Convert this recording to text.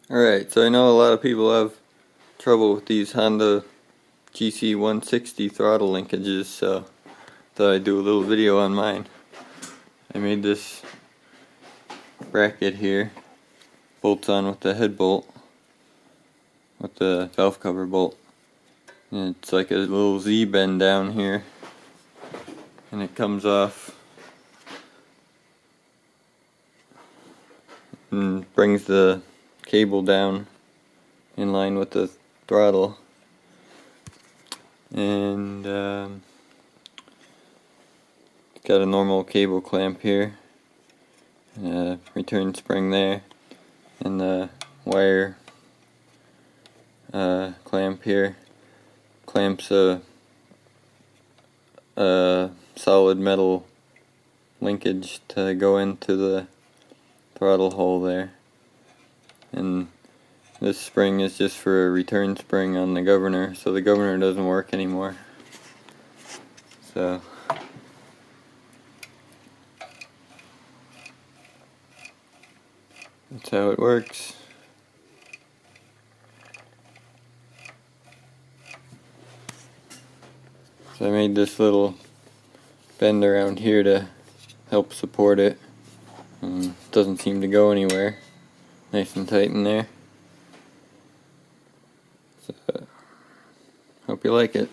Alright, so I know a lot of people have trouble with these Honda GC160 throttle linkages, so thought I'd do a little video on mine. I made this bracket here, bolts on with the head bolt, with the valve cover bolt. And it's like a little Z bend down here, and it comes off and brings the cable down in line with the throttle. And got a normal cable clamp here, and a return spring there, and the wire clamp here clamps a solid metal linkage to go into the throttle hole there. And this spring is just for a return spring on the governor, so the governor doesn't work anymore. So that's how it works. So I made this little bend around here to help support it. It doesn't seem to go anywhere. Nice and tight in there. So, hope you like it.